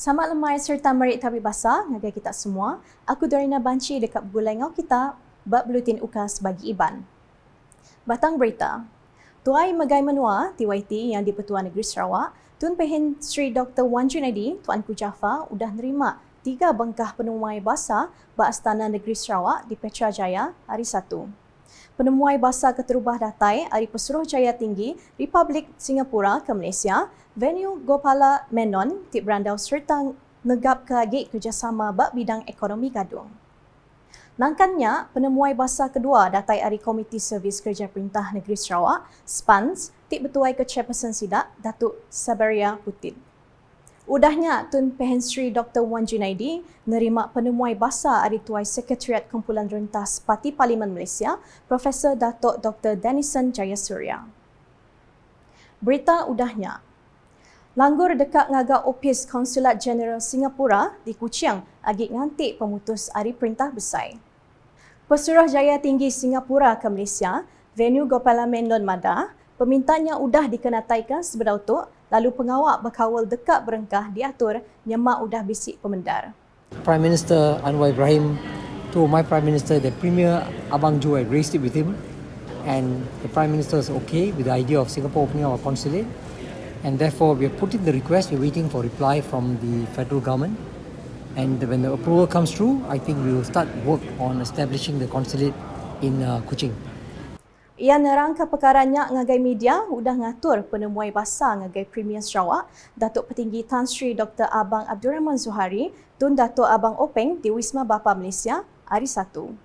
Selamat lemai serta merik tapi basah ngagai kita semua. Aku Dorina Banci dekat Bulai Ngau kita bab Buletin UKAS bagi Iban. Batang berita. Tuai Megai Menua TYT yang di Pertuan Negeri Sarawak, Tun Pehin Sri Dr. Wan Junaidi, Tuanku Jaafar udah nerima 3 bengkah penemuai basah bak Astana Negeri Sarawak di Petrajaya hari Sabtu. Penemuai basah keterubah datai dari Pesuruhjaya Tinggi Republik Singapura ke Malaysia, Venue Gopala Menon, Tip Brandau serta negap ke agik kerjasama bak bidang ekonomi gadung. Nangkannya, penemuai basah kedua datai dari Komiti Servis Kerja Perintah Negeri Sarawak, SPANS, Tip Betuai ke Chairperson Sidak, Datuk Sabaria Putin. Udahnya, Tun Pehin Sri Dr. Wan Junaidi nerima penemuai basah dari Tuai Sekretariat Kumpulan Rentas Parti Parlimen Malaysia, Profesor Datuk Dr. Denison Jayasuriya. Berita udahnya. Langgur dekat ngagak Opis Konsulat Jeneral Singapura di Kuching agik ngantik pemutus hari perintah besar. Pesuruhjaya Tinggi Singapura ke Malaysia, Venue Gopala Menon Madah, pemintanya udah dikenataikan sebedautuk, lalu pengawak berkawal dekat berengkah diatur nyemak udah bisik pemendar. Prime Minister Anwar Ibrahim told my Prime Minister that Premier Abang Jo had raised it with him, and the Prime Minister is okay with the idea of Singapore opening our consulate, and therefore we have put in the request. We're waiting for reply from the federal government, and when the approval comes through, I think we will start work on establishing the consulate in Kuching. Ia nerangka perkaranya ngagai media udah ngatur penemuai basah ngagai Premier Sarawak, Datuk Petinggi Tan Sri Dr. Abang Abdul Rahman Zuhari, Tun Datuk Abang Openg di Wisma Bapa Malaysia hari Sabtu.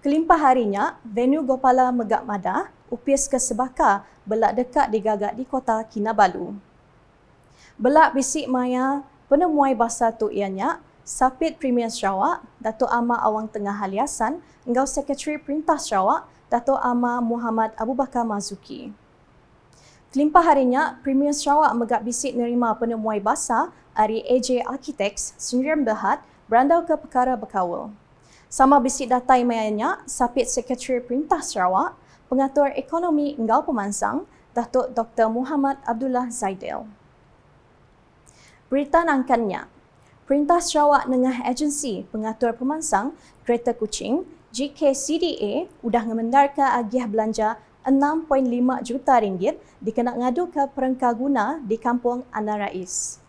Kelimpah harinya, Venue Gopala Megak Madah, Upis ke Sebaka, belak dekat digagak di Kota Kinabalu. Belak bisik maya penemuai basah tu ianya, Sapit Premier Sarawak, Datuk Amar Awang Tengah Haliasan, Engau Sekretari Perintah Sarawak, Datuk Amar Muhammad Abu Bakar Mazuki. Kelimpah harinya, Premier Sarawak megak bisik nerima penemuai basah dari AJ Architects, Sdn Berhad, berandau ke perkara berkawal. Sama bisik datai mayanya, Sapit Sekretari Perintah Sarawak, Pengatur Ekonomi Engau Pemansang, Datuk Dr. Muhammad Abdullah Zaidil. Berita nangkannya, Perintah Sarawak Nengah Agensi Pengatur Pemansang, Kereta Kuching, GKCDA udah ngemendarkan agiah belanja 6.5 juta ringgit dikenak ngadu ke perengkah guna di Kampung Anar Rais.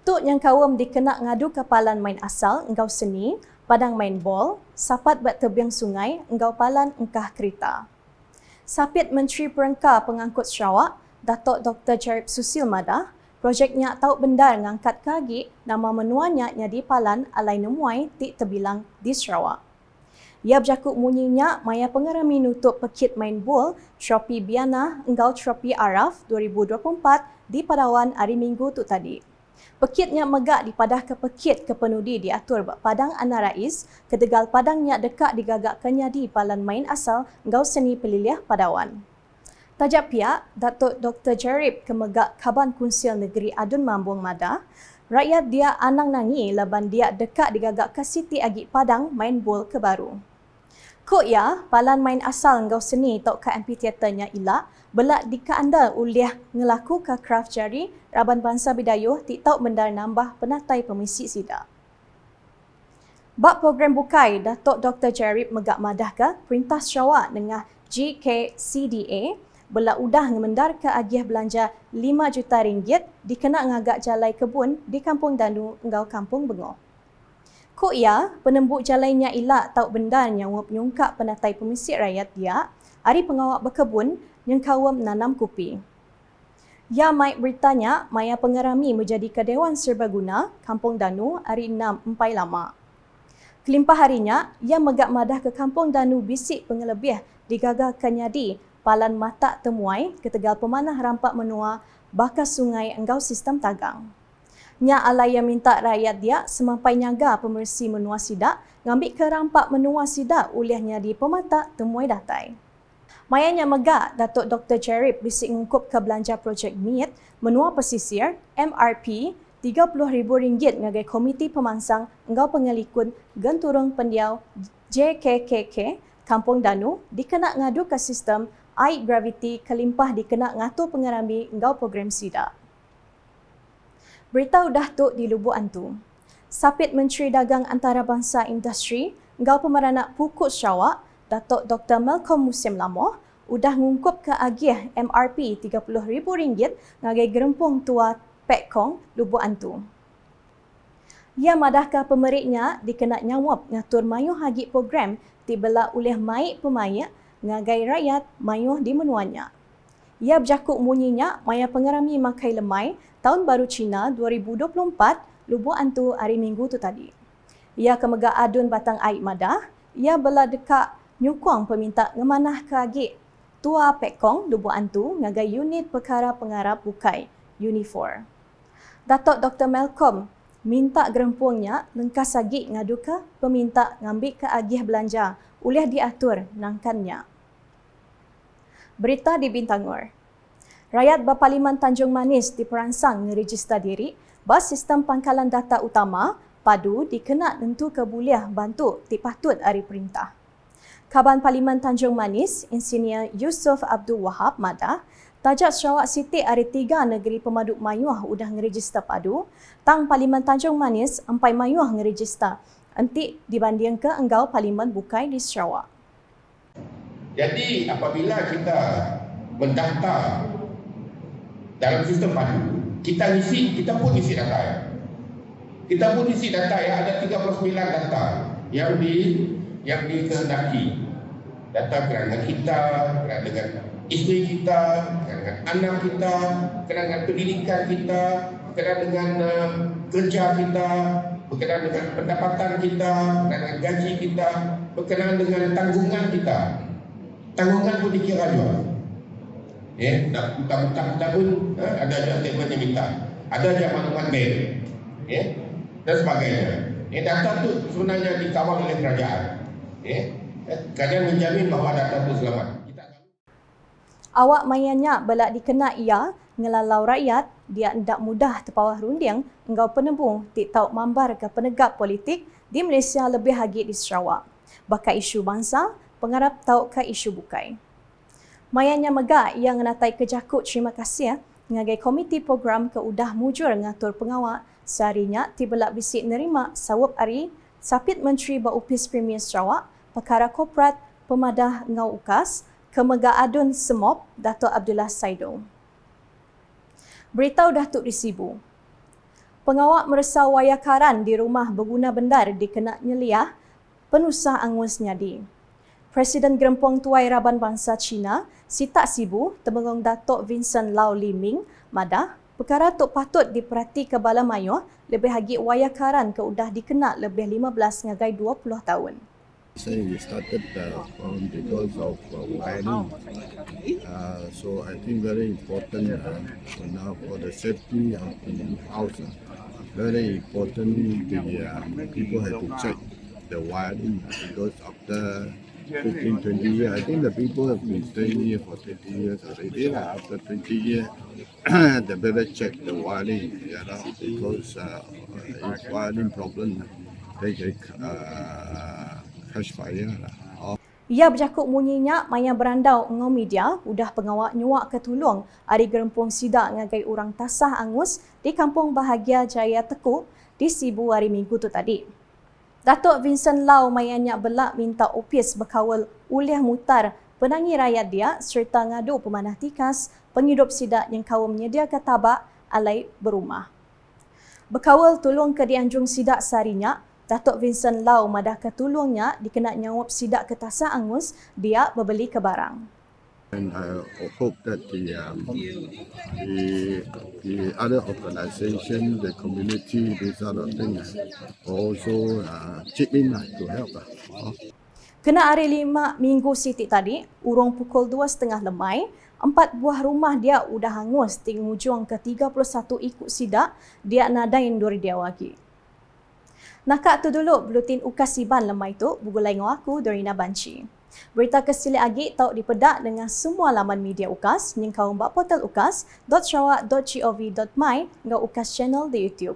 Tuk yang kawam dikenak ngadu kapalan main asal engkau seni, padang main bol, sapat bat tebiang sungai, engkau palan engkah kereta. Sapit Menteri Perengkah Pengangkut Sarawak, Datuk Dr. Jarib Susil Madah, projeknya tau bendar ngangkat kagi nama menuanya nyadi palan alai nemuai tik terbilang di Sarawak. Ia berjakuk munyinya maya pengerami nutup pekit main bol Tropi Biana Engkau Tropi Araf 2024 di Padawan hari Minggu tu tadi. Pekitnya megak dipadah ke pekit kepenudi diatur bak Padang Anar Rais, kedegal padangnya dekat digagakkannya di palan main asal Engkau Seni Peliliah Padawan. Tajak pihak, Datuk Dr. Jarib Kemegak Kaban Kunsil Negeri Adun Mambung Madah, rakyat dia anang nangi laban dia dekat digagak ke Siti Agik Padang main bol ke baru. Kok ya, palan main asal engkau seni tok ke amphitheaternya ilak, belak di anda uliah ngelaku ke craft jari, Raban Bangsa Bidayuh tik tau bendar nambah penatai pemisi sidak. Bak program bukai, Datuk Dr. Jarib Megak Madah ke Perintah Sarawak dengan GKCDA, belak udah ngemendar ke agiah belanja 5 juta ringgit dikenak ngagak jalai kebun di Kampung Danu, engkau Kampung Bengok. Kok ya, penembuk jalannya ilak tau bendar yang nyungkak penatai pemisik rakyat dia, hari pengawak berkebun yang kawam nanam kopi. Ya Mike beritanya, maya pengerami menjadi ke Dewan Serbaguna, Kampung Danu, hari 6 empai lama. Kelimpah harinya, ia megak madah ke Kampung Danu bisik pengelebih digagah kenyadi palan mata temuai ketegal pemanah rampak menua bakas sungai engkau sistem tagang. Nya alai yang minta rakyat dia semampai nyaga pemersi menua sidak, ngambil ke rampak menua sidak ulihnya di pemata temuai datai. Mayanya megak Datuk Dr. Jarib bisik ngungkup ke belanja projek MIT, menua pesisir, MRP, RM30,000 ngagai Komiti Pemansang Engkau Pengelikun Genturung Pendiau JKKK, Kampung Danu, dikenak ngadu ke sistem iGravity kelimpah dikenak ngatur pengerami Engkau program sidak. Berita udah tuk di Lubuk Antu. Sapit Menteri Dagang Antarabangsa Industri, Ngau Pemeranak Pukut Sarawak, Datuk Dr. Malcolm Musim Lamoh, udah ngungkup ke agih MRP RM30,000 ngagai gerempung tua Pekong, Lubuk Antu. Ia madahkah pemeriknya dikena nyawap ngatur mayuh hagi program tibela oleh maik pemaik ngagai rakyat mayuh di menuanya. Ia berjakuk munyinya maya pengerami makai lemai Tahun Baru Cina 2024 Lubuk Antu hari Minggu tu tadi. Ia kemegak adun batang air madah, ia bela dekat nyukong peminta ngemanah ke agik Tua Pekong Lubuk Antu ngagai unit perkara pengarap bukai Uni4. Datuk Dr. Malcolm minta gerempungnya lengkas agik ngadu ke peminta ngambil ke agih belanja oleh diatur nangkannya. Berita di Bintangor. Rakyat Berparlimen Tanjung Manis diperansang ngerejista diri bas sistem pangkalan data utama padu dikena nentu kebuliah bantu dipatut hari perintah. Kaban Parlimen Tanjung Manis, Insinyur Yusof Abdul Wahab Madah, tajak Sarawak City hari 3 negeri pemaduk mayuah udah ngerejista padu, tang Parlimen Tanjung Manis empai mayuah ngerejista, entik dibanding ke enggau Parlimen bukai di Sarawak. Jadi apabila kita mendaftar dalam sistem padu, kita pun isi data ya. Kita pun isi data ya, ada 39 data yang dikehendaki. Data berkenaan kita, berkenaan dengan isteri kita, berkenaan dengan anak kita, berkenaan dengan pendidikan kita, berkenaan dengan kerja kita, berkenaan dengan pendapatan kita, berkenaan dengan gaji kita, berkenaan dengan tanggungan kita. Tanggungan pun dikira juga. Utang-utang kita pun ada statement yang minta. Ada je maklumat bank. Dan sebagainya. Data tu sebenarnya dikawal oleh kerajaan. Kerajaan menjamin bahawa data itu selamat. Awak mayannya belak dikena ia ngelalau rakyat dia hendak mudah terpawah runding engkau penebung tik tahu mambar ke penegak politik di Malaysia lebih hagi di Sarawak. Bakal isu bangsa, pengarap tahu ke isu bukai. Mayannya megak ia ngenatai kejakut terima kasih ngagai komiti program ke udah mujur ngatur pengawak seharinya tibelak bisik nerima sawap hari Sapit Menteri Berupis Premier Sarawak Perkara Korporat Pemadah Ngau Ukas Kemegak Adun Semop Datuk Abdullah Saido. Berita udah tuk disibu. Pengawak meresau wayakaran di rumah berguna bendar dikena nyeliah penusah angus nyadi. Presiden Gerempong Tuai Raban Bangsa Cina, Sita Sibu, Temenggung Datuk Vincent Lau Liming, Madah, perkara tuk patut diperhati ke bala mayuh lebih hagi wayakaran ke udah dikena lebih 15 ngagai 20 tahun. So we started because of wiring. So I think very important now for the safety of the house. Very important the people have to check the wiring because after 15-20 years, I think the people have been staying here for 20 years already. After 20 years, they better check the wiring, because if wiring problem, they can catch fire. Ia berjakuk munyinya maya berandau ngau media udah pengawak nyuak ketulung ari gerempung sidak ngagai orang tasah angus di kampung Bahagia Jaya Tekuk di Sibu hari Minggu tu tadi. Datuk Vincent Lau mayanya belak minta opis berkawal uliah mutar penangi rakyat dia serta ngadu pemanah tikas penghidup sidak yang kau menyediakan tabak alai berumah. Berkawal tolong ke dianjung sidak seharinya, Datuk Vincent Lau madah ketulungnya dikena nyawap sidak ke tasah angus dia berbeli ke barang. And I hope that the other organisation, the community, these other things also chip in to help. Kena hari 5 Minggu Siti tadi, urung pukul 2.30 lemai, 4 buah rumah dia udah hangus ting hujung ke 31 ikut sidak dia nadain duri dia wagi. Nakak tu dulu buletin ukas siban lemai tu, bugulai ngau aku Dorina Banci. Berita kesili agi tahu dipedak dengan semua laman media UKAS, nyengkau mbak portal ukas.sarawak.gov.my ngau UKAS channel di YouTube.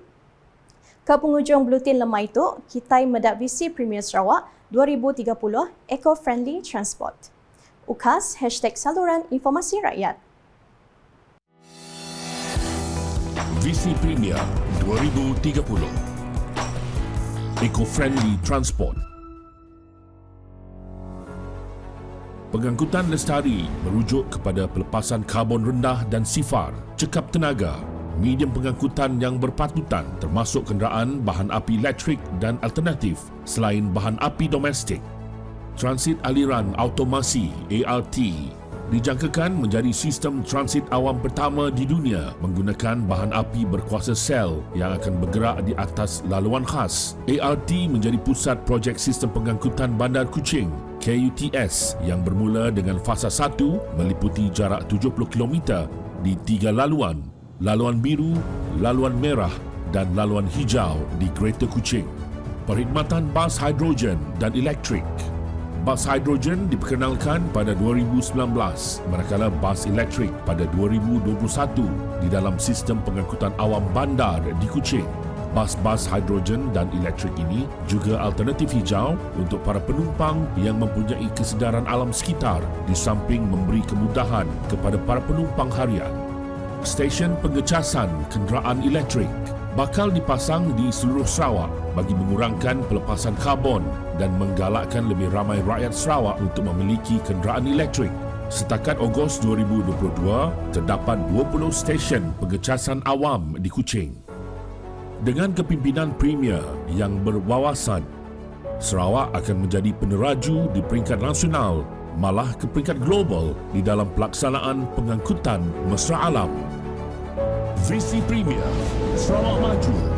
Ke penghujung buletin lemai itu, kita medak visi Premier Sarawak 2030 Eco-Friendly Transport. UKAS #saluran informasi rakyat. Visi Premier 2030. Eco-friendly transport. Pengangkutan lestari merujuk kepada pelepasan karbon rendah dan sifar, cekap tenaga, medium pengangkutan yang berpatutan termasuk kenderaan bahan api elektrik dan alternatif selain bahan api domestik. Transit aliran automasi ART dijangkakan menjadi sistem transit awam pertama di dunia menggunakan bahan api berkuasa sel yang akan bergerak di atas laluan khas. ART menjadi pusat projek sistem pengangkutan Bandar Kuching KUTS yang bermula dengan fasa 1 meliputi jarak 70 km di 3 laluan, laluan biru, laluan merah dan laluan hijau di Greater Kuching. Perkhidmatan bas hidrogen dan elektrik. Bas hidrogen diperkenalkan pada 2019 manakala bas elektrik pada 2021 di dalam sistem pengangkutan awam bandar di Kuching. Bas-bas hidrogen dan elektrik ini juga alternatif hijau untuk para penumpang yang mempunyai kesedaran alam sekitar di samping memberi kemudahan kepada para penumpang harian. Stesen pengecasan kenderaan elektrik bakal dipasang di seluruh Sarawak bagi mengurangkan pelepasan karbon dan menggalakkan lebih ramai rakyat Sarawak untuk memiliki kenderaan elektrik. Setakat Ogos 2022, terdapat 20 stesen pengecasan awam di Kuching. Dengan kepimpinan Premier yang berwawasan, Sarawak akan menjadi peneraju di peringkat nasional, malah ke peringkat global di dalam pelaksanaan pengangkutan mesra alam. Visi Premier Sarawak Maju